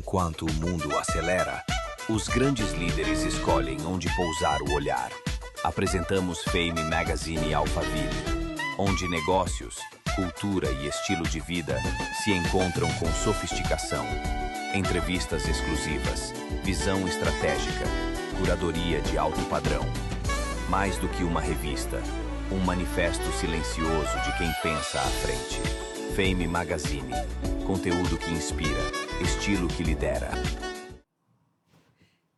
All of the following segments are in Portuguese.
Enquanto o mundo acelera, os grandes líderes escolhem onde pousar o olhar. Apresentamos Fame Magazine Alphaville, onde negócios, cultura e estilo de vida se encontram com sofisticação. Entrevistas exclusivas, visão estratégica, curadoria de alto padrão. Mais do que uma revista, um manifesto silencioso de quem pensa à frente. Fame Magazine, conteúdo que inspira, estilo que lidera.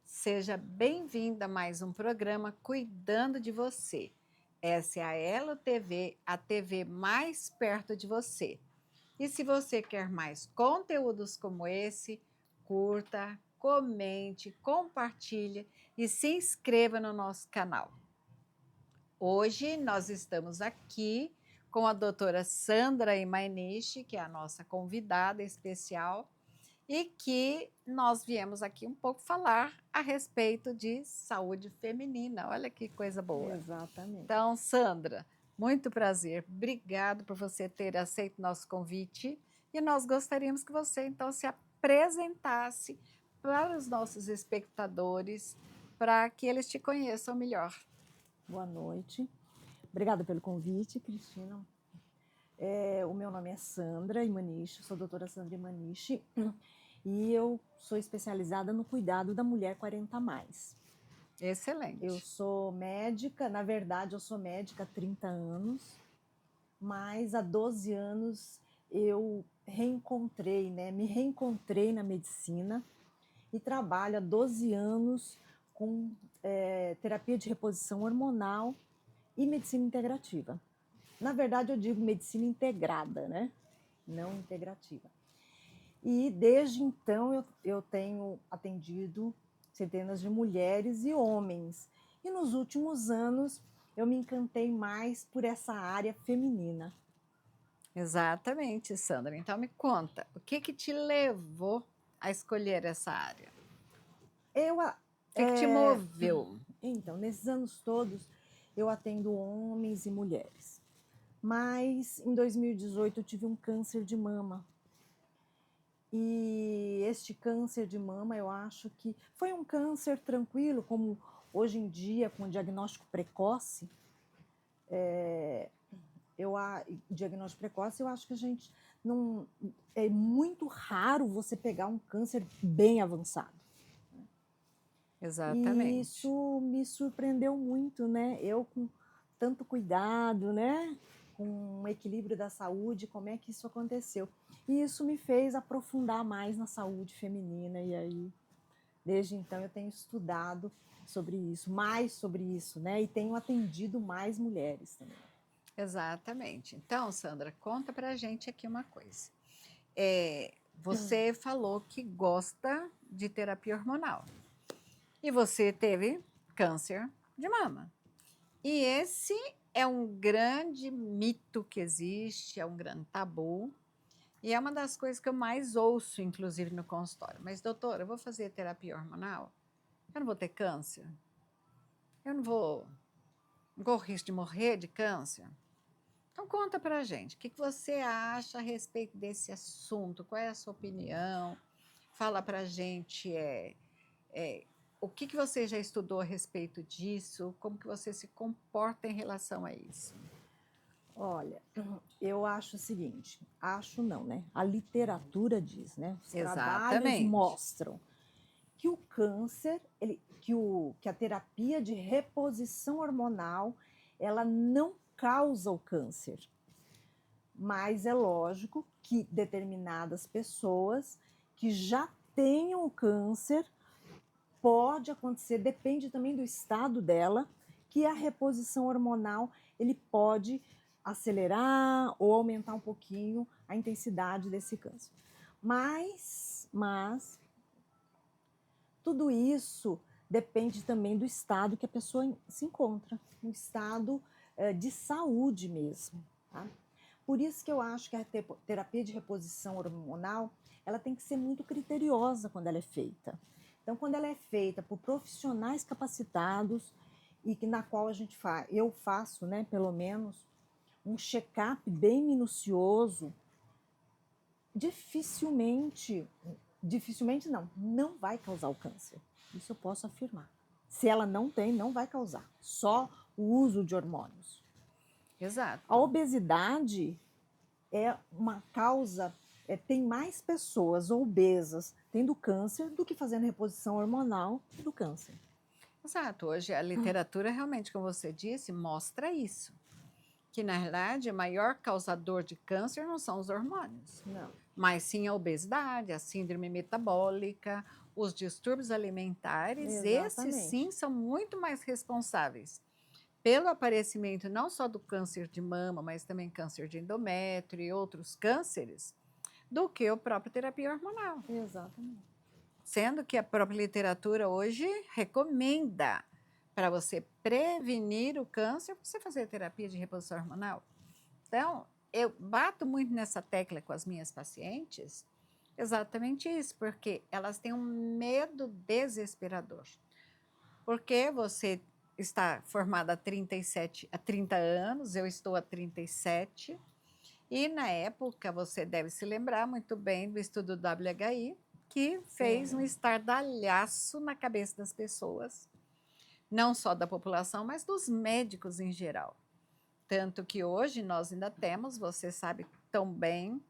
Seja bem-vinda a mais um programa Cuidando de Você. Essa é a Elo TV, a TV mais perto de você. E se você quer mais conteúdos como esse, curta, comente, compartilhe e se inscreva no nosso canal. Hoje nós estamos aqui com a doutora Sandra Imanishi, que é a nossa convidada especial, e que nós viemos aqui um pouco falar a respeito de saúde feminina. Olha que coisa boa. Exatamente. Então, Sandra, muito prazer. Obrigado por você ter aceito nosso convite e nós gostaríamos que você, então, se apresentasse para os nossos espectadores, para que eles te conheçam melhor. Boa noite. Obrigada pelo convite, Cristina. O meu nome é Sandra Imanishi, sou doutora Sandra Imanishi e eu sou especializada no cuidado da mulher 40+. Excelente. Eu sou médica, na verdade eu sou médica há 30 anos, mas há 12 anos eu me reencontrei na medicina e trabalho há 12 anos com terapia de reposição hormonal e medicina integrativa. Na verdade, eu digo medicina integrada, né? Não integrativa. E desde então eu tenho atendido centenas de mulheres e homens. E nos últimos anos eu me encantei mais por essa área feminina. Exatamente, Sandra. Então me conta, o que te levou a escolher essa área? O que te moveu? Então, nesses anos todos, eu atendo homens e mulheres. Mas em 2018 eu tive um câncer de mama. E este câncer de mama, eu acho que foi um câncer tranquilo, como hoje em dia, com diagnóstico precoce. Diagnóstico precoce, eu acho que a gente não. É muito raro você pegar um câncer bem avançado. Exatamente. E isso me surpreendeu muito, né? Eu com tanto cuidado, né? Com o equilíbrio da saúde, como é que isso aconteceu? E isso me fez aprofundar mais na saúde feminina, e aí, desde então, eu tenho estudado mais sobre isso, né? E tenho atendido mais mulheres também. Exatamente. Então, Sandra, conta pra gente aqui uma coisa. Você falou que gosta de terapia hormonal. E você teve câncer de mama. E esse é um grande mito que existe, é um grande tabu. E é uma das coisas que eu mais ouço, inclusive, no consultório. Mas, doutora, eu vou fazer terapia hormonal? Eu não vou ter câncer? Eu não corro risco de morrer de câncer? Então, conta pra gente. O que você acha a respeito desse assunto? Qual é a sua opinião? Fala pra gente o que você já estudou a respeito disso? Como que você se comporta em relação a isso? Olha, eu acho o seguinte, acho não, né? A literatura diz, né? Os trabalhos mostram que o câncer, que a terapia de reposição hormonal, ela não causa o câncer. Mas é lógico que determinadas pessoas que já tenham o câncer, pode acontecer, depende também do estado dela, que a reposição hormonal ele pode acelerar ou aumentar um pouquinho a intensidade desse câncer. Mas tudo isso depende também do estado que a pessoa se encontra, um estado de saúde mesmo, tá? Por isso que eu acho que a terapia de reposição hormonal ela tem que ser muito criteriosa quando ela é feita. Então, quando ela é feita por profissionais capacitados e na qual eu faço, né, pelo menos, um check-up bem minucioso, dificilmente dificilmente não vai causar o câncer. Isso eu posso afirmar. Se ela não tem, não vai causar. Só o uso de hormônios. Exato. A obesidade é uma causa, tem mais pessoas obesas tendo câncer do que fazendo reposição hormonal do câncer. Exato. Hoje a literatura realmente, como você disse, mostra isso. Que, na verdade, o maior causador de câncer não são os hormônios. Não. Mas sim a obesidade, a síndrome metabólica, os distúrbios alimentares. Exatamente. Esses sim são muito mais responsáveis pelo aparecimento não só do câncer de mama, mas também câncer de endométrio e outros cânceres, do que a própria terapia hormonal. Exatamente. Sendo que a própria literatura hoje recomenda para você prevenir o câncer, você fazer terapia de reposição hormonal. Então, eu bato muito nessa tecla com as minhas pacientes, exatamente isso, porque elas têm um medo desesperador. Porque você está formada há 30 anos, eu estou há 37, e na época você deve se lembrar muito bem do estudo do WHI, que fez um estardalhaço na cabeça das pessoas, não só da população, mas dos médicos em geral. Tanto que hoje nós ainda temos, você sabe tão bem,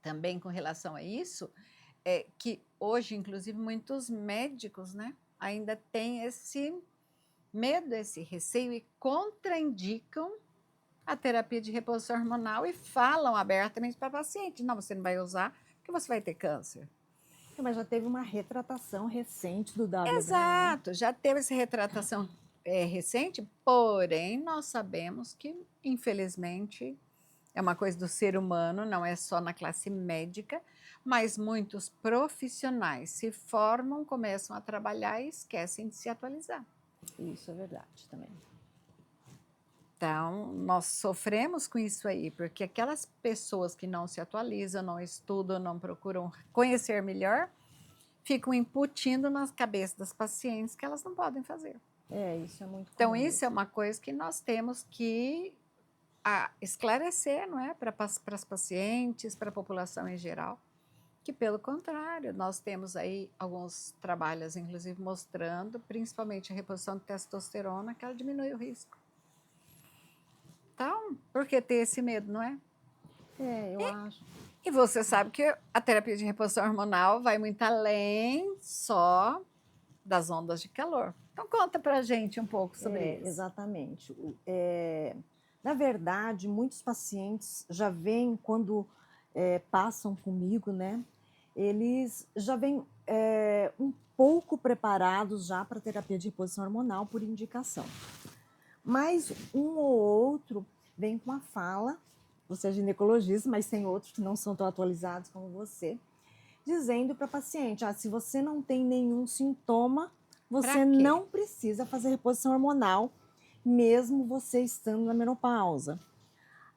também com relação a isso, que hoje, inclusive, muitos médicos, né, ainda têm esse medo, esse receio e contraindicam a terapia de reposição hormonal e falam abertamente para o paciente, não, você não vai usar porque você vai ter câncer. Mas já teve uma retratação recente do WHI. Exato, já teve essa retratação recente, porém nós sabemos que, infelizmente, é uma coisa do ser humano, não é só na classe médica, mas muitos profissionais se formam, começam a trabalhar e esquecem de se atualizar. Isso é verdade também. Então, nós sofremos com isso aí, porque aquelas pessoas que não se atualizam, não estudam, não procuram conhecer melhor, ficam incutindo nas cabeças das pacientes que elas não podem fazer. Isso é muito comum. Então, isso é uma coisa que nós temos que esclarecer, não é? Para as pacientes, para a população em geral, que pelo contrário, nós temos aí alguns trabalhos, inclusive, mostrando, principalmente a reposição de testosterona, que ela diminui o risco. Então, por que ter esse medo, não é? Eu acho. E você sabe que a terapia de reposição hormonal vai muito além só das ondas de calor. Então, conta pra gente um pouco sobre isso. Exatamente. Na verdade, muitos pacientes já vêm, quando passam comigo, né? Eles já vêm um pouco preparados já para a terapia de reposição hormonal por indicação. Mas um ou outro vem com a fala, você é ginecologista, mas tem outros que não são tão atualizados como você, dizendo para a paciente, se você não tem nenhum sintoma, você não precisa fazer reposição hormonal, mesmo você estando na menopausa.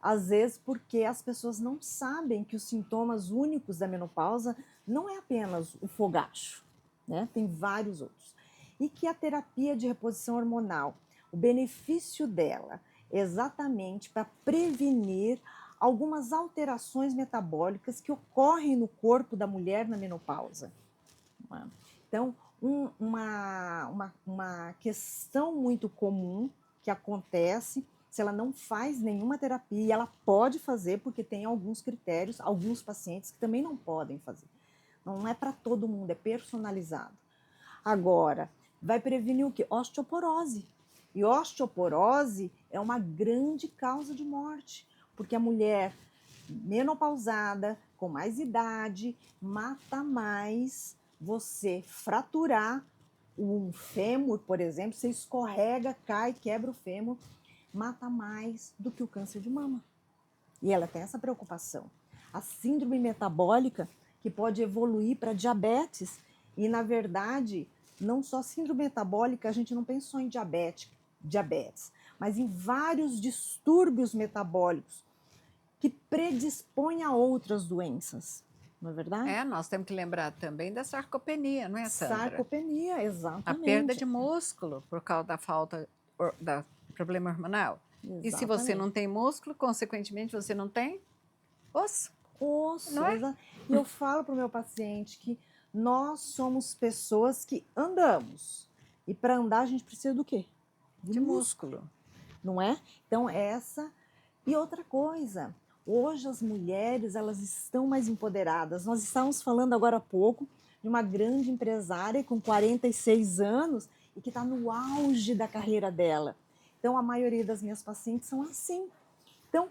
Às vezes porque as pessoas não sabem que os sintomas únicos da menopausa não é apenas o fogacho, né? Tem vários outros. E que a terapia de reposição hormonal, o benefício dela é exatamente para prevenir algumas alterações metabólicas que ocorrem no corpo da mulher na menopausa. Então, uma questão muito comum que acontece, se ela não faz nenhuma terapia, ela pode fazer porque tem alguns critérios, alguns pacientes que também não podem fazer. Não é para todo mundo, é personalizado. Agora, vai prevenir o quê? Osteoporose. E osteoporose é uma grande causa de morte, porque a mulher menopausada, com mais idade, mata mais você fraturar um fêmur, por exemplo, você escorrega, cai, quebra o fêmur, mata mais do que o câncer de mama. E ela tem essa preocupação. A síndrome metabólica, que pode evoluir para diabetes, e na verdade, não só síndrome metabólica, a gente não pensou em diabetes, mas em vários distúrbios metabólicos que predispõem a outras doenças, não é verdade? Nós temos que lembrar também da sarcopenia, não é, Sandra? Sarcopenia, exatamente. A perda de músculo por causa da falta da problema hormonal. Exatamente. E se você não tem músculo, consequentemente você não tem osso. osso. Não é? E eu falo para o meu paciente que nós somos pessoas que andamos. E para andar a gente precisa do quê? De músculo. Não é? Então essa... E outra coisa, hoje as mulheres elas estão mais empoderadas. Nós estávamos falando agora há pouco de uma grande empresária com 46 anos e que está no auge da carreira dela. Então a maioria das minhas pacientes são assim. Então,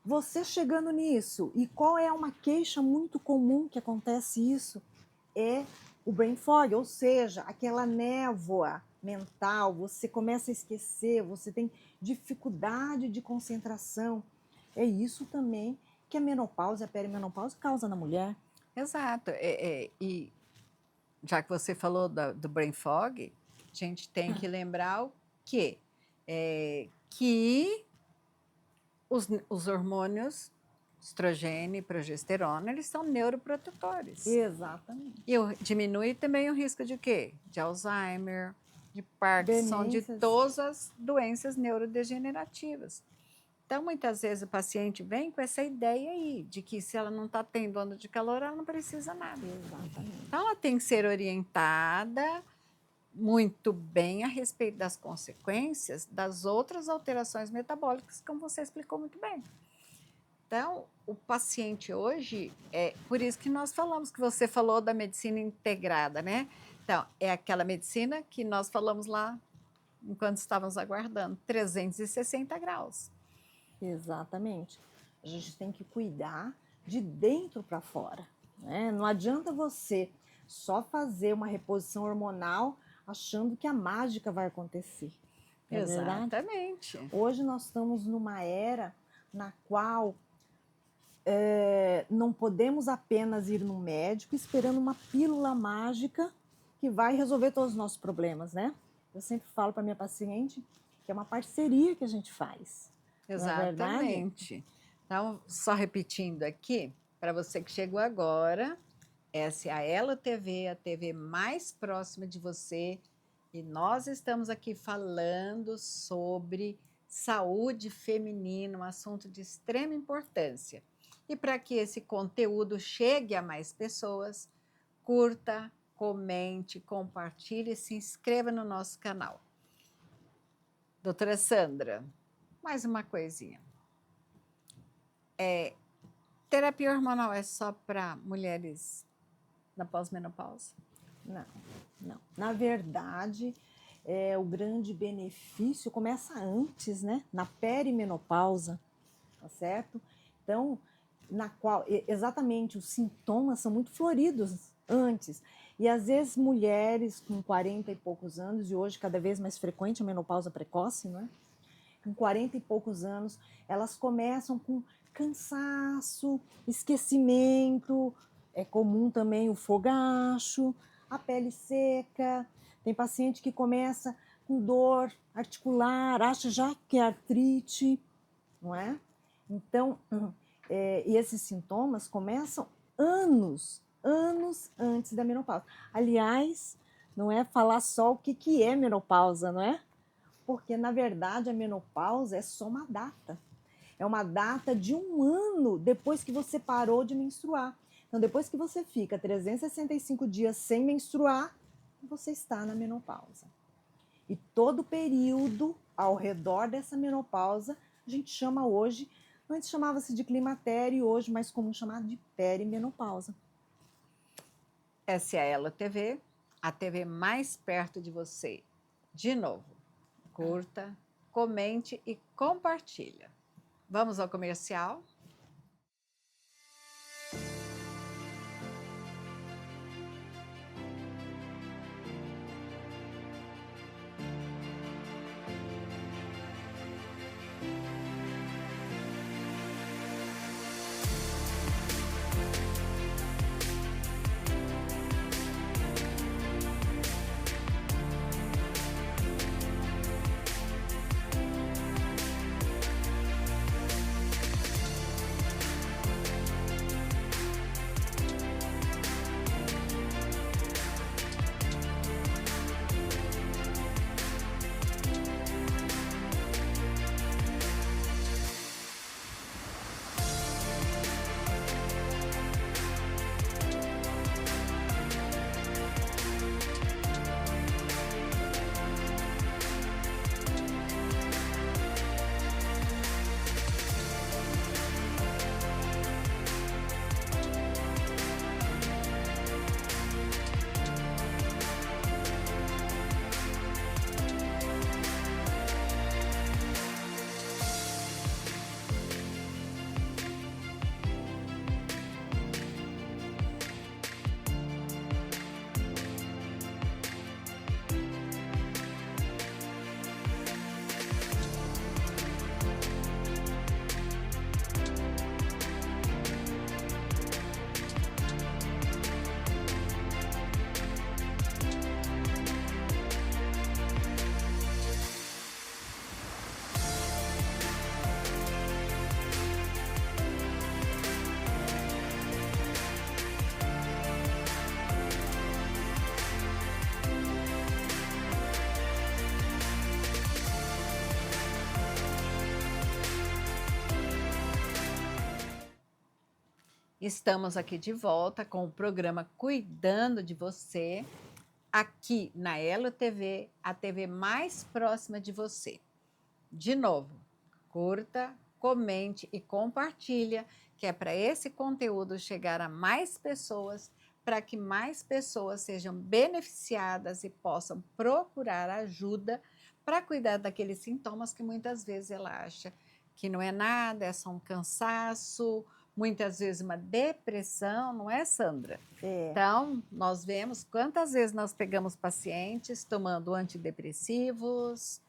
você chegando nisso, e qual é uma queixa muito comum que acontece isso? É o brain fog, ou seja, aquela névoa mental, você começa a esquecer, você tem dificuldade de concentração. É isso também que a menopausa, a perimenopausa causa na mulher. Exato. E já que você falou do brain fog, a gente tem que lembrar o quê? Que os hormônios estrogênio e progesterona, eles são neuroprotetores. Exatamente. E diminui também o risco de quê? De Alzheimer, de Parkinson, Demências. de todas as doenças neurodegenerativas. Então, muitas vezes o paciente vem com essa ideia aí, de que se ela não está tendo onda de calor, ela não precisa nada. Exatamente. Então, ela tem que ser orientada muito bem a respeito das consequências das outras alterações metabólicas, como você explicou muito bem. Então, o paciente hoje, por isso que nós falamos, que você falou da medicina integrada, né? Então, é aquela medicina que nós falamos lá, enquanto estávamos aguardando, 360 graus. Exatamente. A gente tem que cuidar de dentro para fora, né? Não adianta você só fazer uma reposição hormonal achando que a mágica vai acontecer. Não é verdade? Exatamente. Hoje nós estamos numa era na qual não podemos apenas ir no médico esperando uma pílula mágica que vai resolver todos os nossos problemas, né? Eu sempre falo para minha paciente que é uma parceria que a gente faz. Exatamente. Então, só repetindo aqui, para você que chegou agora, essa é a Elo TV, a TV mais próxima de você, e nós estamos aqui falando sobre saúde feminina, um assunto de extrema importância. E para que esse conteúdo chegue a mais pessoas, curta, comente, compartilhe e se inscreva no nosso canal. Doutora Sandra, mais uma coisinha. Terapia hormonal é só para mulheres na pós-menopausa? Não, não. Na verdade, o grande benefício começa antes, né? Na perimenopausa, tá certo? Então, na qual exatamente os sintomas são muito floridos antes. E às vezes mulheres com 40 e poucos anos, e hoje cada vez mais frequente a menopausa precoce, não é? Com 40 e poucos anos, elas começam com cansaço, esquecimento, é comum também o fogacho, a pele seca, tem paciente que começa com dor articular, acha já que é artrite, não é? Então, e esses sintomas começam anos antes da menopausa. Aliás, não é falar só o que é menopausa, não é? Porque, na verdade, a menopausa é só uma data. É uma data de 1 ano depois que você parou de menstruar. Então, depois que você fica 365 dias sem menstruar, você está na menopausa. E todo o período ao redor dessa menopausa, a gente chama hoje, antes chamava-se de climatério, hoje mais comum chamar de perimenopausa. Essa é a Elo TV, a TV mais perto de você. De novo, curta, comente e compartilha. Vamos ao comercial? Estamos aqui de volta com o programa Cuidando de Você, aqui na Elo TV, a TV mais próxima de você. De novo, curta, comente e compartilha, que é para esse conteúdo chegar a mais pessoas, para que mais pessoas sejam beneficiadas e possam procurar ajuda para cuidar daqueles sintomas que muitas vezes ela acha que não é nada, é só um cansaço, muitas vezes uma depressão, não é, Sandra? É. Então, nós vemos quantas vezes nós pegamos pacientes tomando antidepressivos,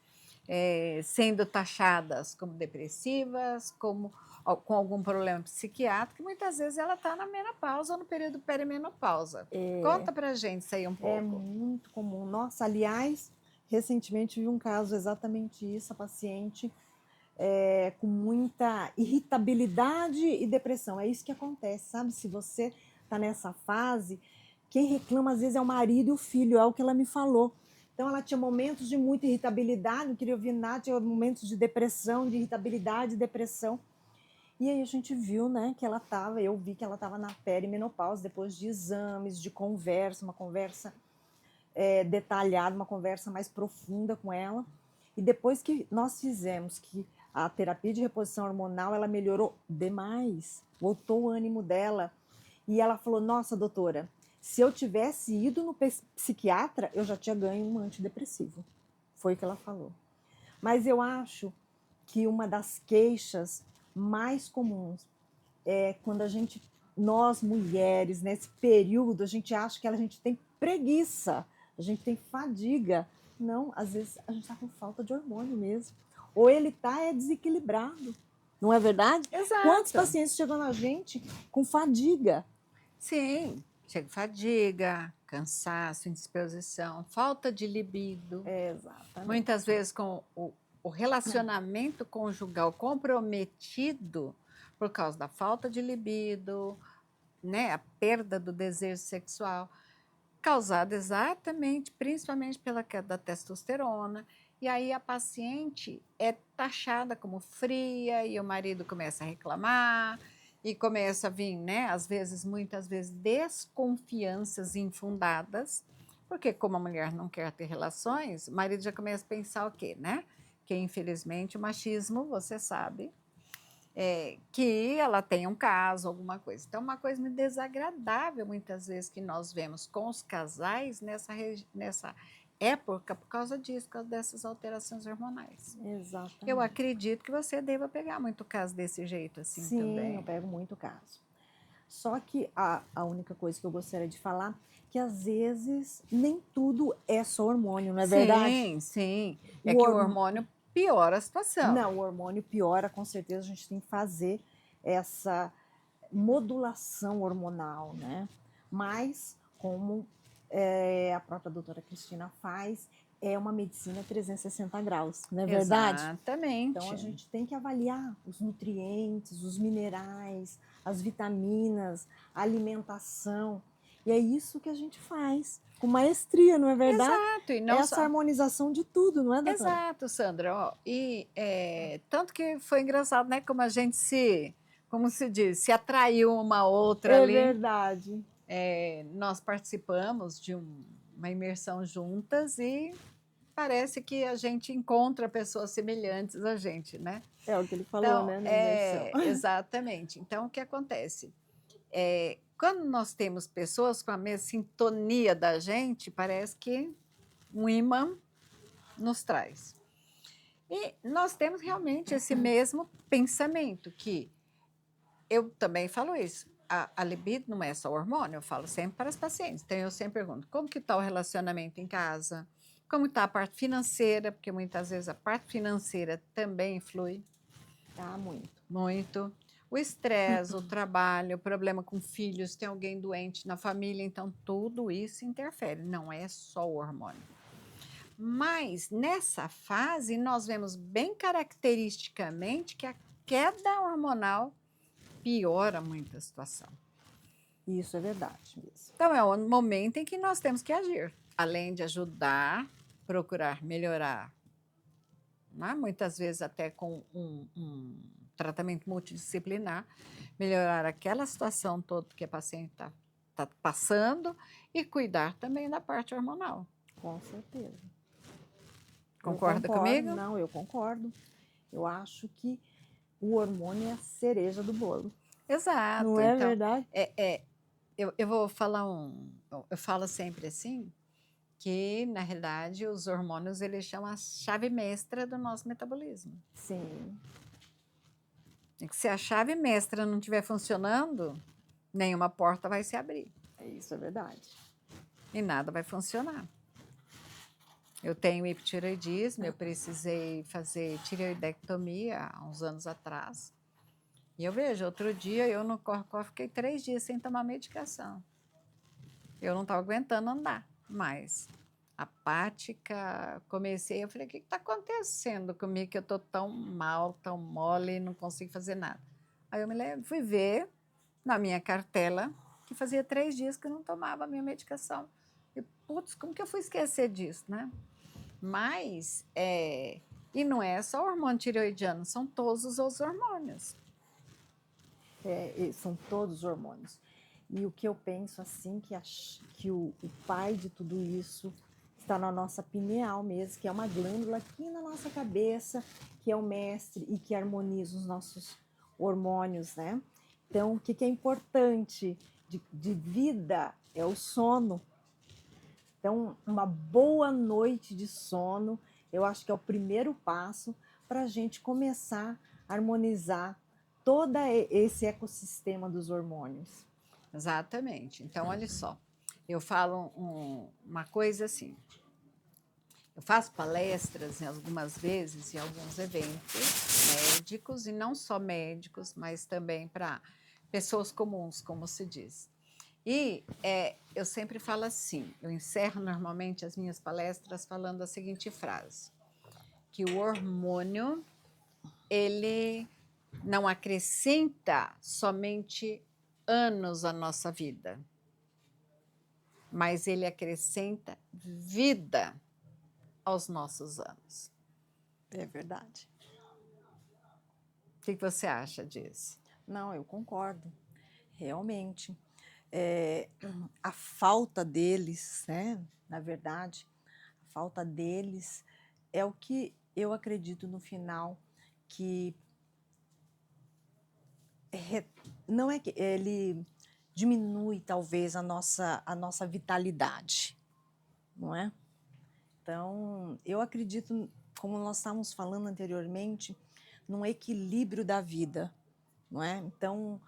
sendo taxadas como depressivas, com algum problema psiquiátrico, e muitas vezes ela está na menopausa ou no período perimenopausa. Conta pra gente isso aí um pouco. É muito comum. Nossa, aliás, recentemente vi um caso exatamente isso, a paciente com muita irritabilidade e depressão. É isso que acontece, sabe? Se você está nessa fase, quem reclama às vezes é o marido e o filho, é o que ela me falou. Então ela tinha momentos de muita irritabilidade, não queria ouvir nada, tinha momentos de depressão, de irritabilidade, depressão. E aí a gente viu, né, que ela estava, eu vi que ela estava na perimenopausa, depois de exames, de conversa, uma conversa detalhada, uma conversa mais profunda com ela. E depois que nós fizemos que a terapia de reposição hormonal, ela melhorou demais, voltou o ânimo dela. E ela falou, nossa, doutora, se eu tivesse ido no psiquiatra, eu já tinha ganho um antidepressivo. Foi o que ela falou. Mas eu acho que uma das queixas mais comuns é quando nós mulheres, nesse período, a gente acha que a gente tem preguiça, a gente tem fadiga. Não, às vezes a gente está com falta de hormônio mesmo. Ou ele está desequilibrado. Não é verdade? Exato. Quantos pacientes chegam na gente com fadiga? Sim, chega fadiga, cansaço, indisposição, falta de libido. Exatamente. Muitas vezes com o relacionamento conjugal comprometido por causa da falta de libido, né, a perda do desejo sexual, causada exatamente, principalmente pela queda da testosterona. E aí a paciente é taxada como fria e o marido começa a reclamar e começa a vir, né, às vezes, muitas vezes, desconfianças infundadas, porque como a mulher não quer ter relações, o marido já começa a pensar o quê, né? Que infelizmente o machismo, você sabe, que ela tem um caso, alguma coisa. Então, uma coisa muito desagradável, muitas vezes, que nós vemos com os casais nessa época, por causa disso, por causa dessas alterações hormonais. Exatamente. Eu acredito que você deva pegar muito caso desse jeito, assim, Sim, também. Sim, eu pego muito caso. Só que a única coisa que eu gostaria de falar que às vezes nem tudo é só hormônio, não é verdade? Sim, sim. É que o hormônio piora a situação. Não, o hormônio piora, com certeza a gente tem que fazer essa modulação hormonal, né? Mas, como a própria doutora Cristina faz, é uma medicina 360 graus, não é verdade? Exatamente. Então, a gente tem que avaliar os nutrientes, os minerais, as vitaminas, a alimentação. E é isso que a gente faz, com maestria, não é verdade? Exato. E não essa harmonização de tudo, não é, doutora? Exato, Sandra. Ó, e tanto que foi engraçado, né? Como a gente como se diz, se atraiu uma outra ali. É verdade. Nós participamos de uma imersão juntas e parece que a gente encontra pessoas semelhantes a gente, né? É o que ele falou, então, né? Na imersão. Exatamente. Então, o que acontece? Quando nós temos pessoas com a mesma sintonia da gente, parece que um imã nos traz. E nós temos realmente esse mesmo pensamento, que eu também falo isso. A libido não é só hormônio, eu falo sempre para as pacientes. Então, eu sempre pergunto, como que está o relacionamento em casa? Como está a parte financeira? Porque muitas vezes a parte financeira também influi. Tá, muito. Muito. O estresse, o trabalho, o problema com filhos, tem alguém doente na família, então tudo isso interfere, não é só o hormônio. Mas nessa fase nós vemos bem caracteristicamente que a queda hormonal piora muito a situação. Isso é verdade mesmo. Então é um momento em que nós temos que agir, além de ajudar, procurar melhorar né? Muitas vezes até com um tratamento multidisciplinar, melhorar aquela situação toda que a paciente está passando e cuidar também da parte hormonal. Com certeza. Concorda eu concordo, comigo? Não, eu concordo. Eu acho que o hormônio é a cereja do bolo. Exato. Não é então, verdade? Eu vou falar eu falo sempre assim, que na realidade os hormônios eles são a chave mestra do nosso metabolismo. Sim. E que se a chave mestra não estiver funcionando, nenhuma porta vai se abrir. Isso é verdade. E nada vai funcionar. Eu tenho hipotireoidismo, eu precisei fazer tireoidectomia há uns anos atrás. E eu vejo, outro dia eu no Corcó fiquei 3 dias sem tomar medicação. Eu não estava aguentando andar mais. Apática, comecei, eu falei, o que está acontecendo comigo que eu estou tão mal, tão mole e não consigo fazer nada? Aí eu fui ver na minha cartela que fazia 3 dias que eu não tomava a minha medicação. E, putz, como que eu fui esquecer disso, né? Mas, e não é só o hormônio tireoidiano, são todos os outros hormônios. São todos os hormônios. E o que eu penso assim, que o pai de tudo isso está na nossa pineal mesmo, que é uma glândula aqui na nossa cabeça, que é o mestre e que harmoniza os nossos hormônios, né? Então, o que é importante de vida é o sono. Então, uma boa noite de sono, eu acho que é o primeiro passo para a gente começar a harmonizar todo esse ecossistema dos hormônios. Exatamente. Então, olha só, eu falo uma coisa assim, eu faço palestras algumas vezes em alguns eventos médicos, e não só médicos, mas também para pessoas comuns, como se diz. E eu sempre falo assim, eu encerro normalmente as minhas palestras falando a seguinte frase, que o hormônio, ele não acrescenta somente anos à nossa vida, mas ele acrescenta vida aos nossos anos. É verdade. O que você acha disso? Não, eu concordo, realmente. A falta deles, né? Na verdade, a falta deles é o que eu acredito no final, que não é que ele diminui talvez a nossa vitalidade, não é? Então, eu acredito, como nós estávamos falando anteriormente, num equilíbrio da vida, não é? Então,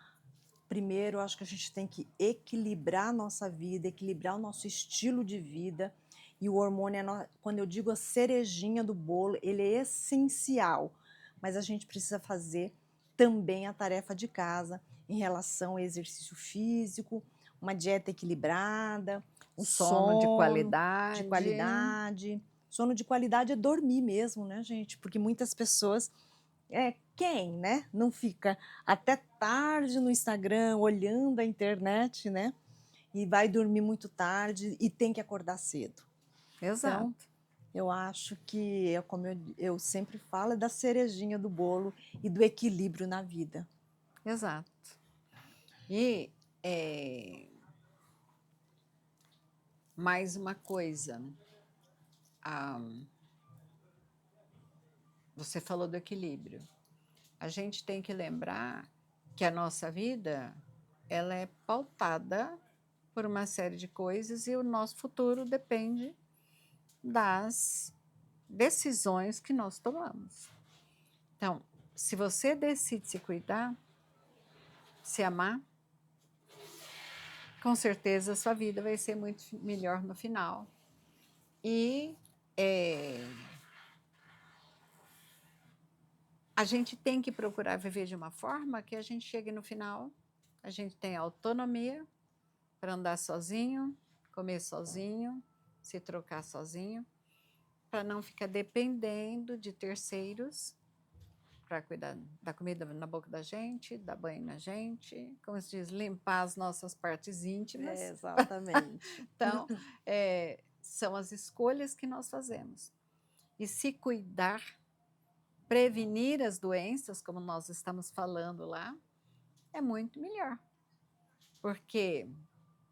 primeiro, eu acho que a gente tem que equilibrar a nossa vida, equilibrar o nosso estilo de vida, e o hormônio, quando eu digo a cerejinha do bolo, ele é essencial, mas a gente precisa fazer também a tarefa de casa em relação ao exercício físico, uma dieta equilibrada, um sono de qualidade. de qualidade. Sono de qualidade é dormir mesmo, né, gente? Porque muitas pessoas, quem, né, não fica até tarde no Instagram olhando a internet, né? E vai dormir muito tarde e tem que acordar cedo. Exato. Então, eu acho que, como eu sempre falo, é da cerejinha do bolo e do equilíbrio na vida. Exato. E mais uma coisa, você falou do equilíbrio. A gente tem que lembrar que a nossa vida, ela é pautada por uma série de coisas e o nosso futuro depende das decisões que nós tomamos. Então, se você decide se cuidar, se amar, com certeza a sua vida vai ser muito melhor no final. E a gente tem que procurar viver de uma forma que a gente chegue no final, a gente tem autonomia para andar sozinho, comer sozinho, se trocar sozinho, para não ficar dependendo de terceiros para cuidar da comida na boca da gente, dar banho na gente, como se diz, limpar as nossas partes íntimas. Exatamente. Então, são as escolhas que nós fazemos. E se cuidar prevenir as doenças, como nós estamos falando lá, é muito melhor. Porque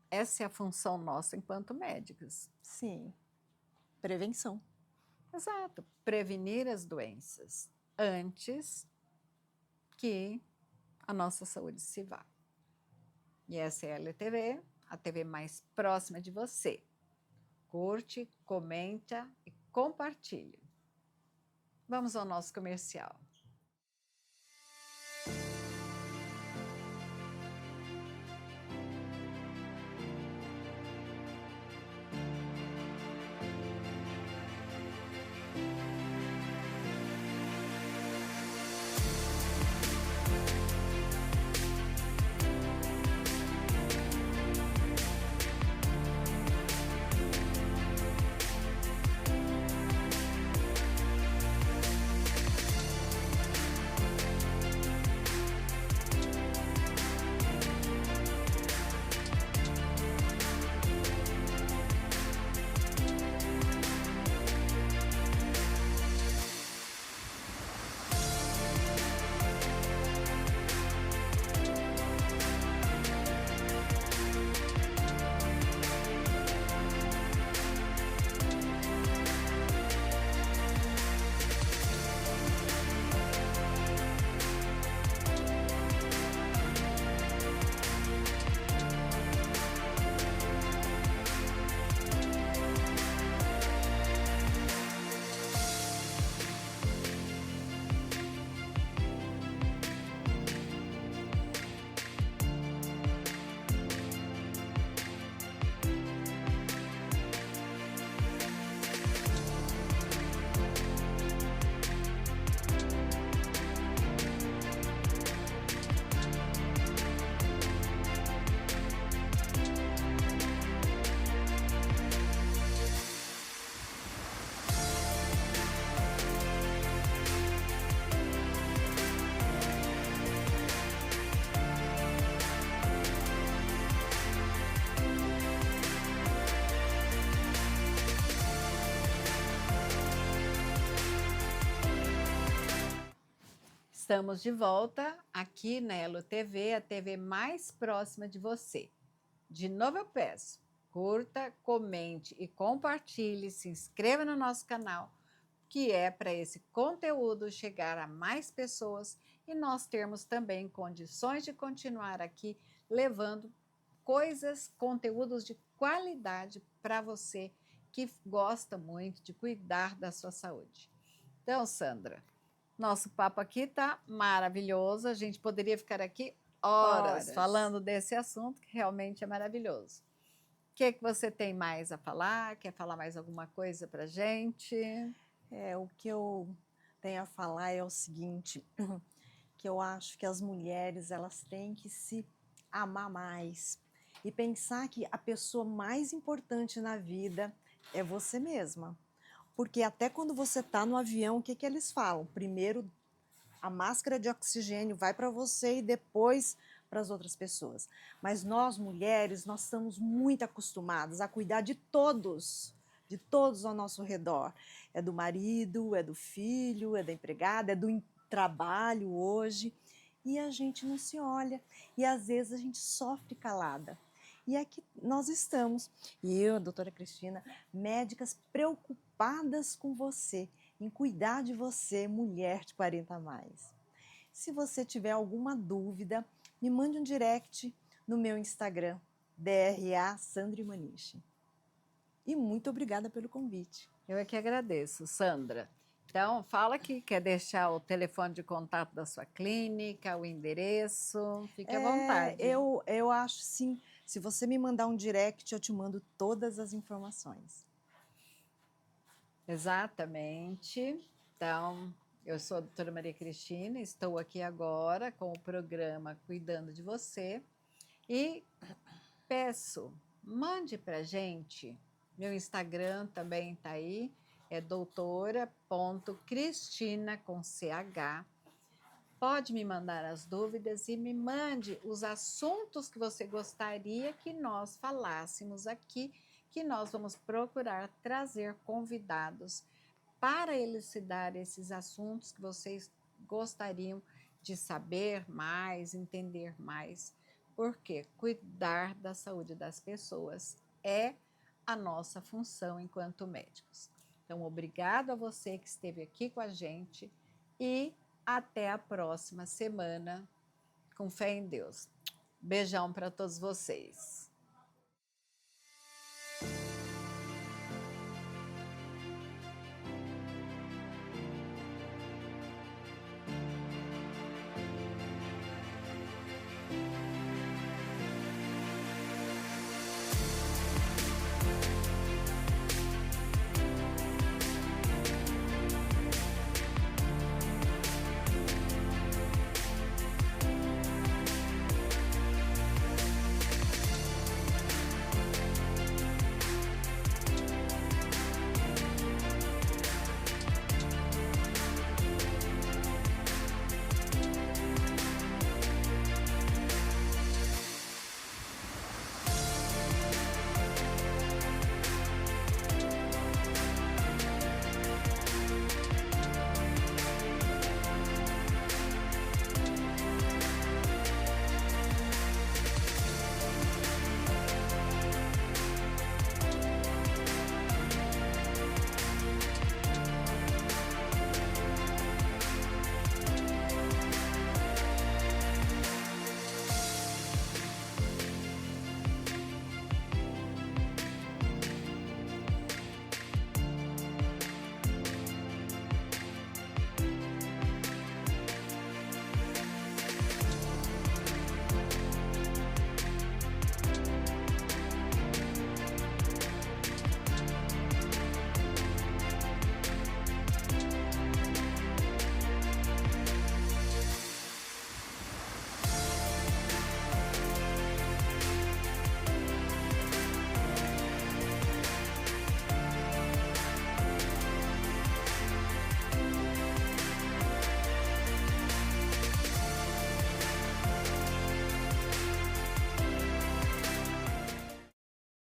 essa é a função nossa enquanto médicos. Sim, prevenção. Exato, prevenir as doenças antes que a nossa saúde se vá. E essa é a LTV, a TV mais próxima de você. Curte, comenta e compartilhe. Vamos ao nosso comercial. Estamos de volta aqui na Elo TV, a TV mais próxima de você. De novo eu peço, curta, comente e compartilhe, se inscreva no nosso canal, que é para esse conteúdo chegar a mais pessoas e nós termos também condições de continuar aqui levando coisas, conteúdos de qualidade para você que gosta muito de cuidar da sua saúde. Então, Sandra, nosso papo aqui está maravilhoso. A gente poderia ficar aqui horas falando desse assunto, que realmente é maravilhoso. O que você tem mais a falar? Quer falar mais alguma coisa para a gente? O que eu tenho a falar é o seguinte, que eu acho que as mulheres elas têm que se amar mais e pensar que a pessoa mais importante na vida é você mesma. Porque até quando você está no avião, o que eles falam? Primeiro, a máscara de oxigênio vai para você e depois para as outras pessoas. Mas nós, mulheres, nós estamos muito acostumadas a cuidar de todos ao nosso redor. É do marido, é do filho, é da empregada, é do trabalho hoje. E a gente não se olha. E às vezes a gente sofre calada. E aqui nós estamos, e eu, a doutora Cristina, médicas preocupadas com você, em cuidar de você, mulher de 40 a mais. Se você tiver alguma dúvida, me mande um direct no meu Instagram, DRA Sandra Maniche. E muito obrigada pelo convite. Eu é que agradeço, Sandra. Então, fala aqui, quer deixar o telefone de contato da sua clínica, o endereço, fique à vontade. Eu acho sim. Se você me mandar um direct, eu te mando todas as informações. Exatamente. Então, eu sou a doutora Maria Cristina, estou aqui agora com o programa Cuidando de Você e peço, mande para a gente, meu Instagram também está aí, é doutora.cristina com CH. Pode me mandar as dúvidas e me mande os assuntos que você gostaria que nós falássemos aqui, que nós vamos procurar trazer convidados para elucidar esses assuntos que vocês gostariam de saber mais, entender mais, porque cuidar da saúde das pessoas é a nossa função enquanto médicos. Então, obrigado a você que esteve aqui com a gente e até a próxima semana, com fé em Deus. Beijão para todos vocês.